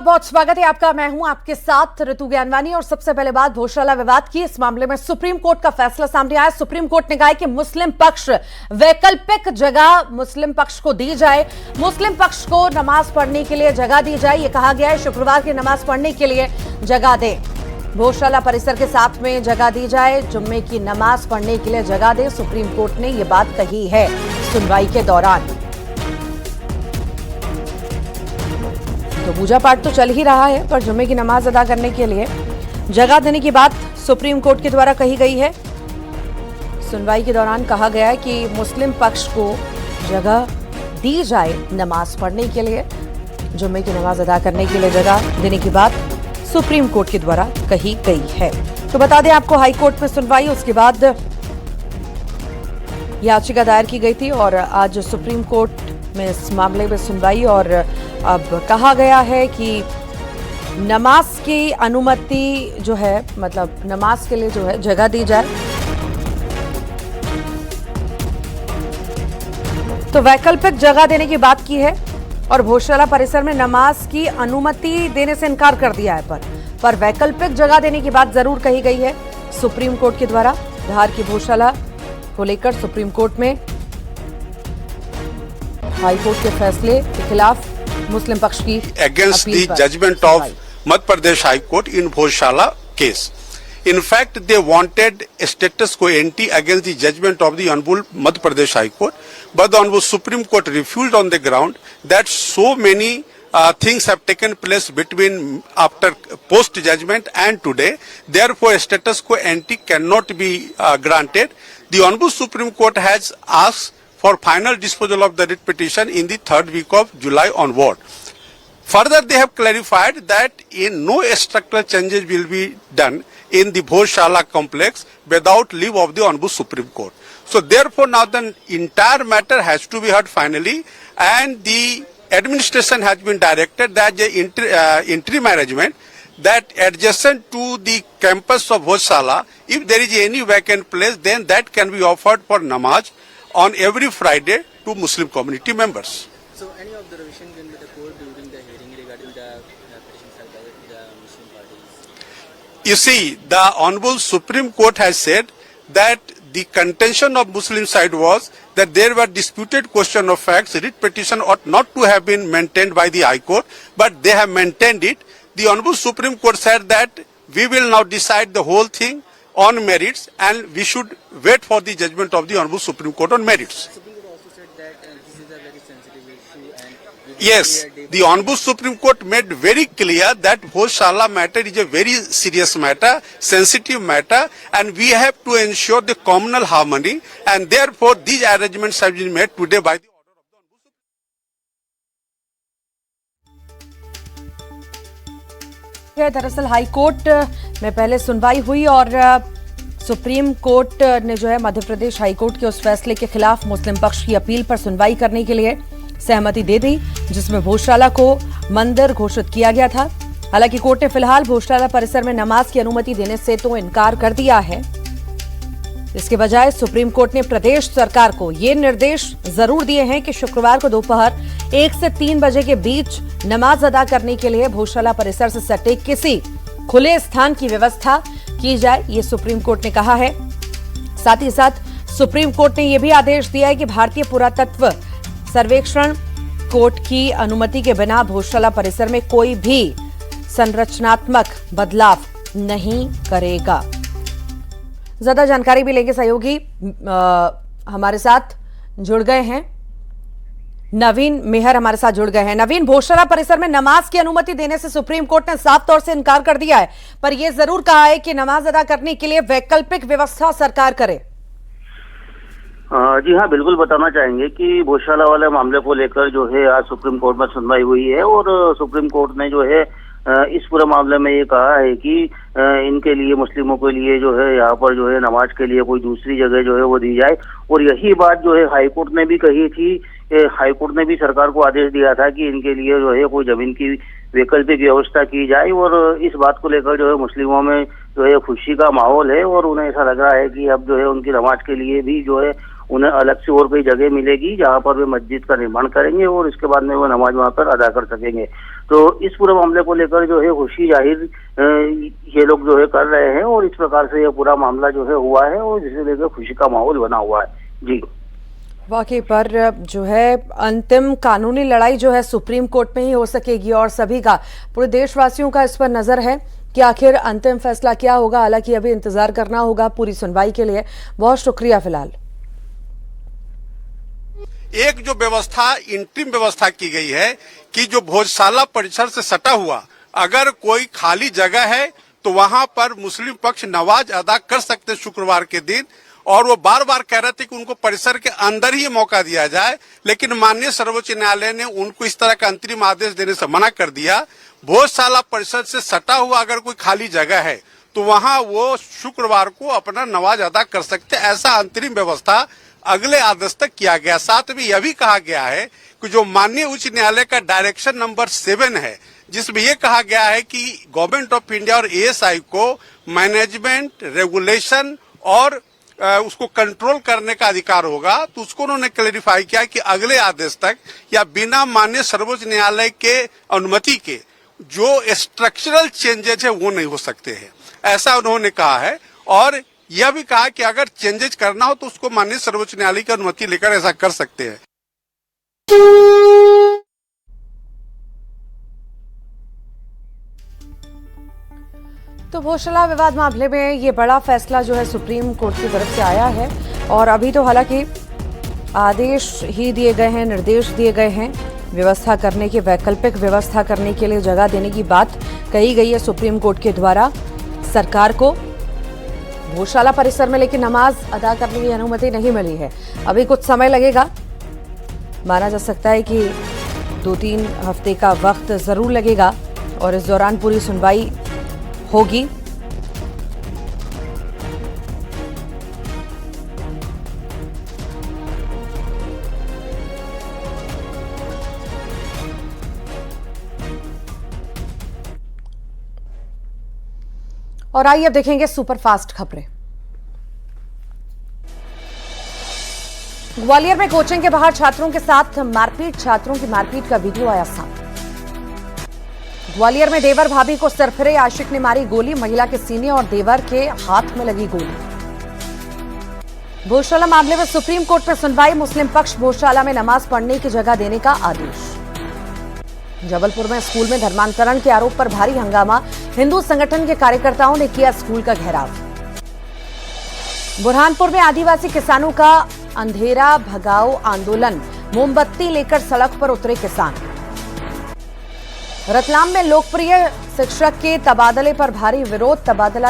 बहुत स्वागत है आपका। मैं हूं आपके साथ ऋतु ज्ञानवानी। और सबसे पहले बात भोजशाला विवाद की। इस मामले में सुप्रीम कोर्ट का फैसला सामने आया। सुप्रीम कोर्ट ने कहा कि मुस्लिम पक्ष वैकल्पिक जगह मुस्लिम पक्ष को दी जाए, मुस्लिम पक्ष को नमाज पढ़ने के लिए जगह दी जाए। यह कहा गया है शुक्रवार की नमाज पढ़ने के लिए जगह दें, भोजशाला परिसर के साथ में जगह दी जाए, जुम्मे की नमाज पढ़ने के लिए जगह दें। सुप्रीम कोर्ट ने यह बात कही है सुनवाई के दौरान। तो पूजा पाठ तो चल ही रहा है, पर जुम्मे की नमाज अदा करने के लिए जगह देने की बात सुप्रीम कोर्ट के द्वारा कही गई है। सुनवाई के दौरान कहा गया है कि मुस्लिम पक्ष को जगह दी जाए नमाज पढ़ने के लिए, जुम्मे की नमाज अदा करने के लिए जगह देने की बात सुप्रीम कोर्ट के द्वारा कही गई है। तो बता दें आपको, हाई कोर्ट में सुनवाई, उसके बाद याचिका दायर की गई थी और आज सुप्रीम कोर्ट में इस मामले में सुनवाई। और अब कहा गया है कि नमाज की अनुमति जो है, मतलब नमाज के लिए जो है जगह दी जाए। तो वैकल्पिक जगह देने की बात की है और भोजशाला परिसर में नमाज की अनुमति देने से इनकार कर दिया है, पर वैकल्पिक जगह देने की बात जरूर कही गई है सुप्रीम कोर्ट के द्वारा। धार की भोजशाला को लेकर सुप्रीम कोर्ट में हाई कोर्ट के फैसले के खिलाफ मुस्लिम पक्ष की against the judgment of Madhya Pradesh High Court in Bhojshala case. In fact, they wanted a status quo ante against the judgment of the Honorable Madhya Pradesh High Court, but the Honorable Supreme Court refused on the ground that so many things have taken place between after post judgment and today. Therefore, a status quo ante cannot be granted. The Honorable Supreme Court has asked for final disposal of the writ petition in the third week of July onward. Further, they have clarified that no structural changes will be done in the Bhojshala complex without leave of the Honorable Supreme Court. So therefore, now the entire matter has to be heard finally, and the administration has been directed that the interim management that adjacent to the campus of Bhojshala, if there is any vacant place, then that can be offered for namaz on every Friday to Muslim community members. So any observation given by the court during the hearing regarding the petition filed by the Muslim parties? You see, the Honorable Supreme Court has said that the contention of Muslim side was that there were disputed question of facts. Writ petition ought not to have been maintained by the High Court, but they have maintained it. The Honorable Supreme Court said that we will now decide the whole thing on merits, and we should wait for the judgment of the Honorable Supreme Court on merits. Supreme Court also said that this is a very sensitive issue, and yes, the Honorable Supreme Court made very clear that Bhojshala matter is a very serious matter, sensitive matter, and we have to ensure the communal harmony, and therefore these arrangements have been made today by the दरअसल high court में पहले सुनवाई हुई और supreme court ने जो है Madhya Pradesh high court के उस फैसले के खिलाफ मुस्लिम पक्ष की अपील पर सुनवाई करने के लिए सहमति दे दी, जिसमें भोजशाला को मंदिर घोषित किया गया था। हालांकि कोर्ट ने फिलहाल भोजशाला परिसर में नमाज की अनुमति देने से तो इनकार कर दिया है। इसके बजाय सुप्रीम कोर्ट ने प्रदेश सरकार को ये निर्देश जरूर दिए हैं कि शुक्रवार को दोपहर 1 से 3 बजे के बीच नमाज अदा करने के लिए भोजशाला परिसर से सटे किसी खुले स्थान की व्यवस्था की जाए, ये सुप्रीम कोर्ट ने कहा है। साथ ही साथ सुप्रीम कोर्ट ने यह भी आदेश दिया है कि भारतीय पुरातत्व सर्वेक्षण कोर्ट की अनुमति के बिना भोजशाला परिसर में कोई भी संरचनात्मक बदलाव नहीं करेगा। ज्यादा जानकारी भी लेंगे, सहयोगी हमारे साथ जुड़ गए हैं, नवीन मेहर हमारे साथ जुड़ गए हैं। नवीन, भोजशाला परिसर में नमाज की अनुमति देने से सुप्रीम कोर्ट ने साफ तौर से इनकार कर दिया है, पर यह जरूर कहा है कि नमाज अदा करने के लिए वैकल्पिक व्यवस्था सरकार करे। जी हाँ, बिल्कुल बताना चाहेंगे कि भोजशाला वाले मामले को लेकर जो है आज सुप्रीम कोर्ट में सुनवाई हुई है और सुप्रीम कोर्ट ने जो है इस पूरे मामले में ये कहा है कि इनके लिए, मुस्लिमों के लिए जो है यहाँ पर जो है नमाज के लिए कोई दूसरी जगह जो है वो दी जाए। और यही बात जो है हाई कोर्ट ने भी कही थी। हाई कोर्ट ने भी सरकार को आदेश दिया था कि इनके लिए जो है कोई जमीन की वैकल्पिक व्यवस्था की जाए। और इस बात को लेकर जो है मुस्लिमों में जो है खुशी का माहौल है और उन्हें ऐसा लग रहा है कि अब जो है उनकी नमाज के लिए भी जो है उन्हें अलग से और कोई जगह मिलेगी जहाँ पर वे मस्जिद का निर्माण करेंगे और इसके बाद में वो नमाज वहाँ पर अदा कर सकेंगे। तो इस पूरे मामले को लेकर जो है खुशी जाहिर ये लोग जो है कर रहे हैं और इस प्रकार से ये पूरा मामला जो है हुआ है और जिसे लेकर खुशी का माहौल बना हुआ है। जी वाकई पर जो है अंतिम कानूनी लड़ाई जो है सुप्रीम कोर्ट में ही हो सकेगी और सभी का, पूरे देशवासियों का इस पर नजर है कि आखिर अंतिम फैसला क्या होगा। हालांकि अभी इंतजार करना होगा पूरी सुनवाई के लिए। बहुत शुक्रिया। फिलहाल एक जो व्यवस्था इंटरिम व्यवस्था की गई है कि जो भोजशाला परिसर से सटा हुआ अगर कोई खाली जगह है तो वहां पर मुस्लिम पक्ष नमाज अदा कर सकते शुक्रवार के दिन, और वो बार बार कह रहे थे कि उनको परिसर के अंदर ही मौका दिया जाए, लेकिन माननीय सर्वोच्च न्यायालय ने उनको इस तरह का अंतरिम आदेश देने से मना कर दिया। भोजशाला परिसर से सटा हुआ अगर कोई खाली जगह है तो वहां वो शुक्रवार को अपना नमाज अदा कर सकते, ऐसा अंतरिम व्यवस्था अगले आदेश तक किया गया। साथ में यह भी कहा गया है कि जो माननीय उच्च न्यायालय का डायरेक्शन नंबर 7 है, जिसमें यह कहा गया है कि गवर्नमेंट ऑफ इंडिया और एएसआई को मैनेजमेंट, रेगुलेशन और उसको कंट्रोल करने का अधिकार होगा, तो उसको उन्होंने क्लेरिफाई किया कि अगले आदेश तक या बिना माननीय सर्वोच्च न्यायालय के अनुमति के जो स्ट्रक्चरल चेंजेज है वो नहीं हो सकते हैं, ऐसा उन्होंने कहा है। और यह भी कहा कि अगर चेंजेज करना हो तो उसको माननीय सर्वोच्च न्यायालय की अनुमति लेकर ऐसा कर सकते हैं। तो भोजशाला विवाद मामले में ये बड़ा फैसला जो है सुप्रीम कोर्ट की तरफ से आया है और अभी तो हालांकि आदेश ही दिए गए हैं, निर्देश दिए गए हैं व्यवस्था करने की, वैकल्पिक व्यवस्था करने के लिए जगह देने की बात कही गई है सुप्रीम कोर्ट के द्वारा सरकार को भोजशाला परिसर में, लेकिन नमाज अदा करने की अनुमति नहीं मिली है। अभी कुछ समय लगेगा, माना जा सकता है कि 2-3 हफ्ते का वक्त जरूर लगेगा और इस दौरान पूरी सुनवाई होगी। और आइए अब देखेंगे सुपरफास्ट खबरें। ग्वालियर में कोचिंग के बाहर छात्रों के साथ मारपीट, छात्रों की मारपीट का वीडियो आया सामने। ग्वालियर में देवर भाभी को सरफिरे आशिक ने मारी गोली, महिला के सीने और देवर के हाथ में लगी गोली। भोजशाला मामले में सुप्रीम कोर्ट में सुनवाई, मुस्लिम पक्ष भोजशाला में नमाज पढ़ने की जगह देने का आदेश। जबलपुर में स्कूल में धर्मांतरण के आरोप पर भारी हंगामा, हिंदू संगठन के कार्यकर्ताओं ने किया स्कूल का घेराव। बुरहानपुर में आदिवासी किसानों का अंधेरा भगाओ आंदोलन, मोमबत्ती लेकर सड़क पर उतरे किसान। रतलाम में लोकप्रिय शिक्षक के तबादले पर भारी विरोध, तबादला